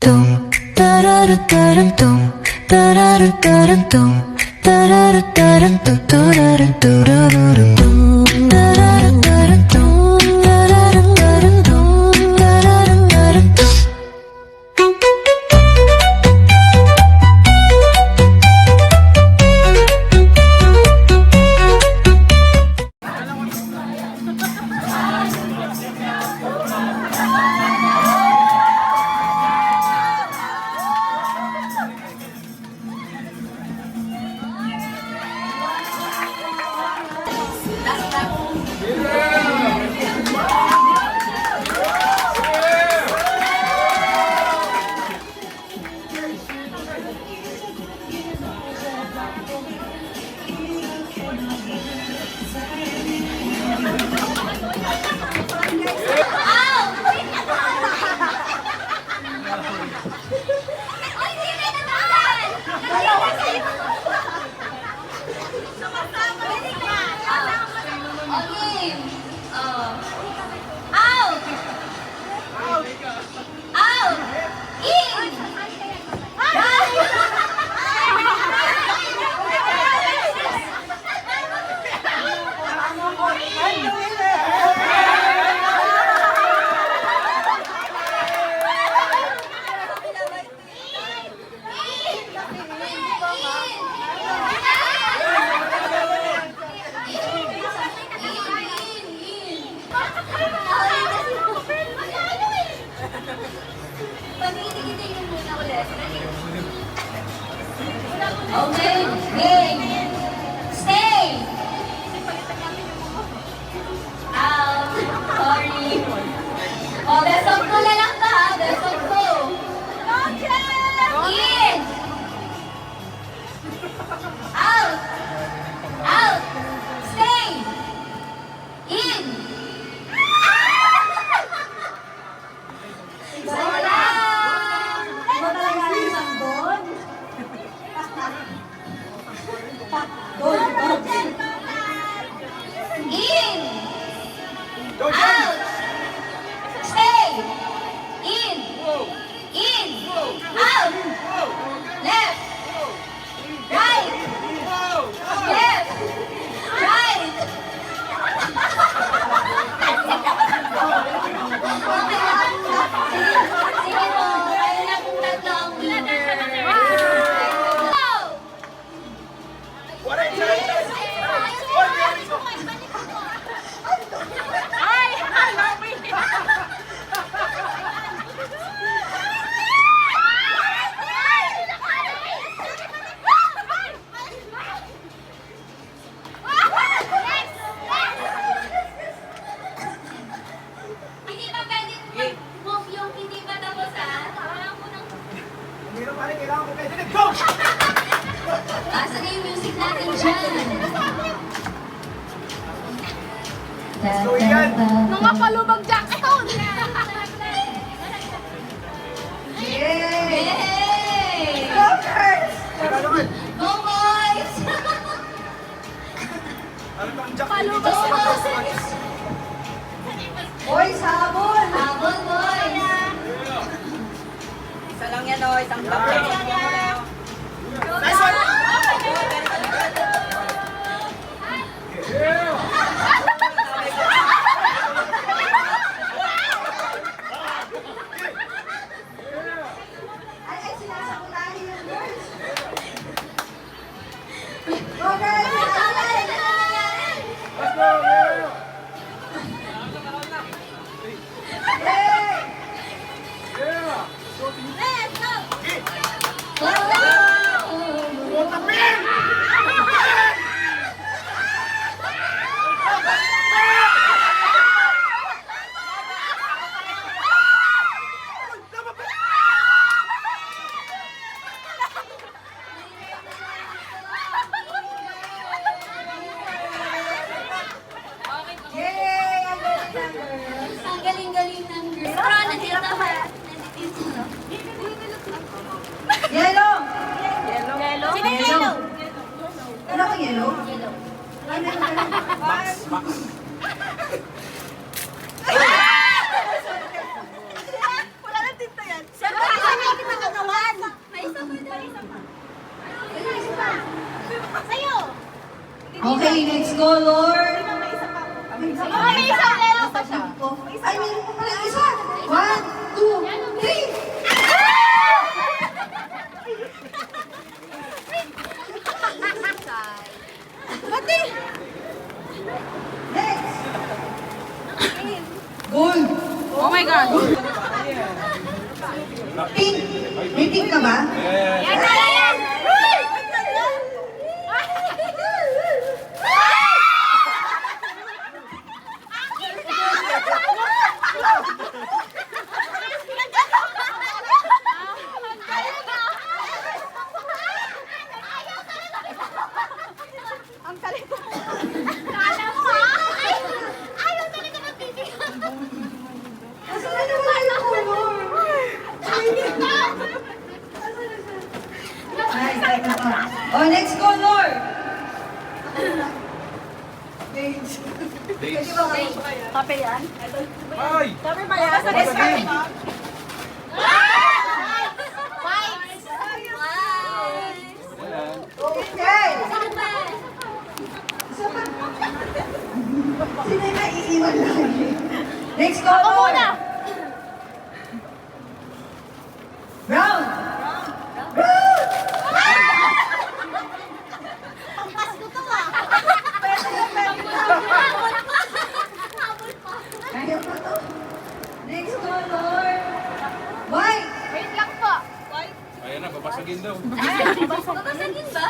tum tararu tarum tum tararu tarum tum tararu tarum tum tararu tararu tum tararu tarum tum tararu tarum tum tararu tarum tum. Okay, game. Stay. Out. Sorry. Oh, best of two na lang ka. Best of two. In. Out. Out. Stay. In. Wala. Iba talaga ang isang doon. In. Out. Stay. In. In. Out. Left. Right. Left. Right. Sige po. Kaya na kung tatlo ang winner. Hindi pa pwede mag-move yung hindi pa tapos Kailangan ko kayo. Go! Asa na yung music natin dyan? So yan. Mga palubag Jackstone! Yay! Teka naman. Go boys! Ano pang jack? Go boys! Boys, habol! Habol boys! Isa lang yan o, isang bakit. Nice one! Ay, sinasakulahin yung girls. Go girls! Let's go! Hey! Yeah! Let's go! Okay. Go! Go tapin! Yay! Ang galing ng girls. Ang galing-galing ng girls. Pero nandito ba? Yellow! Yellow? Sino yellow? Ano ko yellow? Yellow. Max, Max. Wala na tinta yan. Okay, next color. May isang meron pa siya. Ay, meron pa pala isa. 1, 2, 3. Next. Gold. Oh my God! Pink. May pink ka ba? Yan na yan! Ang galing ko. Kala mo ha? Ayaw talaga ng bibigyan. Asa na naman yung color? Ay, oh, next color. Beige. Pwede ba kayo? Kape yan? Ay! Kape ba yan? Basta next kape. Okay. Isa pa. Sino yung naiiwan lagi? Next color. Brown. Brown. Kaya pa to. Next color. White. Wait lang po. Ayan na, babasagin daw. Babasagin ba?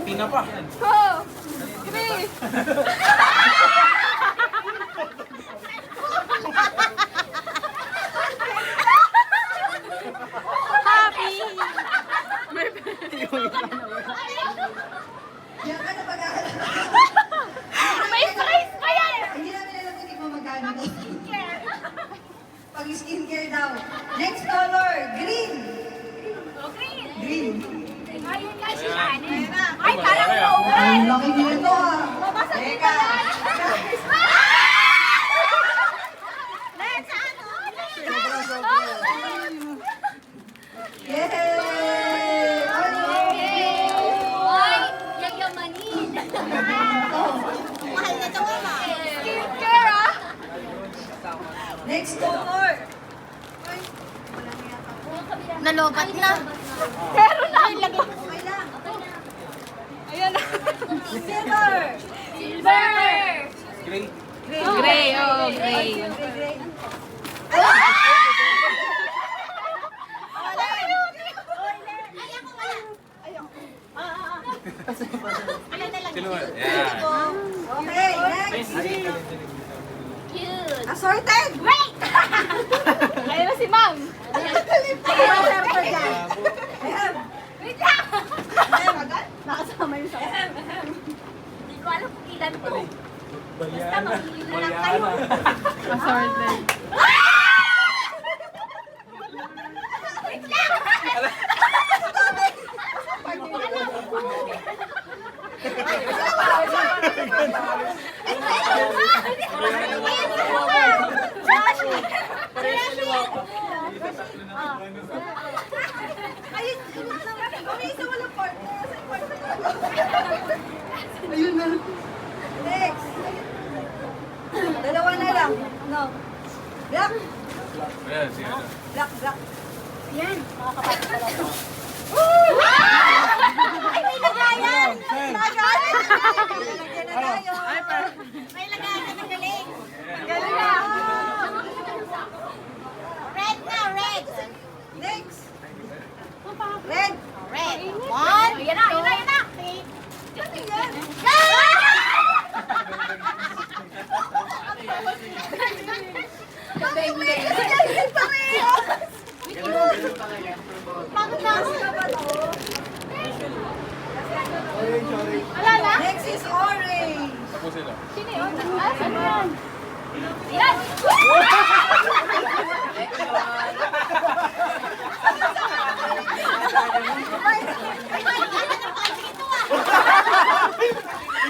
Tina pa. Yan ka na pag-aaral. May price pa yan! Hindi namin alam kung hindi mo magkano to. Pag skincare daw. Next color. Green. Okay. Green. Ayun nga si Shani. Ay, parang lower. Ang laki nito ah. Babasagin Teka. ba yan? Next, ano? Yay! Ano? Ay, yayamanin. Mahal na ito, mama. Skincare, ah. Next color. Nalobat na. Pero na. Okay lang. Ayan na. Silver. Silver. Gray. Gray, oh, gray. Gray. Sino ba? Yeah. Okay, next. Cute. Assorted. Wait! Ayan na si ma'am. Ayan. Ayan. Wait lang! Nakasama yung sa Hindi ko alam kung ilan po. Basta Mariana. mamili na lang kayo. assorted. Wait lang! Ayun, kami isa walang partner. Sa partner. Ayun na. Next. Dalawa na lang. No. Black. Ayan, si ano. Black, black. Yan, makakapagod pala ito. Ay, may lagayan! Lagyan na tayo. May lagayan na galing. Galing na. Red na, red! Next. Red. Red. One. Yan na, yan na, yan na. Ano yan? Pagod na ako. Wala na? Next is orange. Tapos sila. Sino yun? Ah, ano yan? Yan!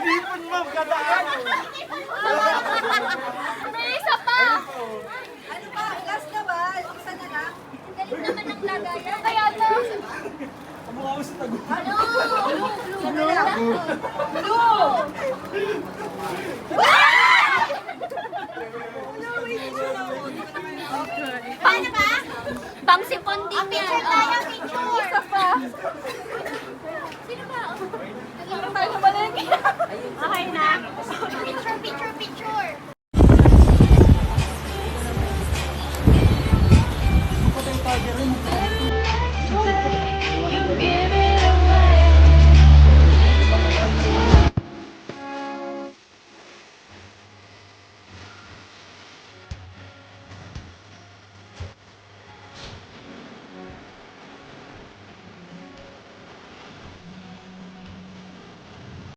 Inipon mo, gadaan. May isa pa! Ano ba? Last na ba? Isa na lang? Ang galing naman ng lagayan. Kaya to. Ano? Paano ba? Pang sipon din yan. Picture tayo, picture. Isa pa. Sino ba? Parang tayo sa palengke. Okay na. Picture, picture, picture.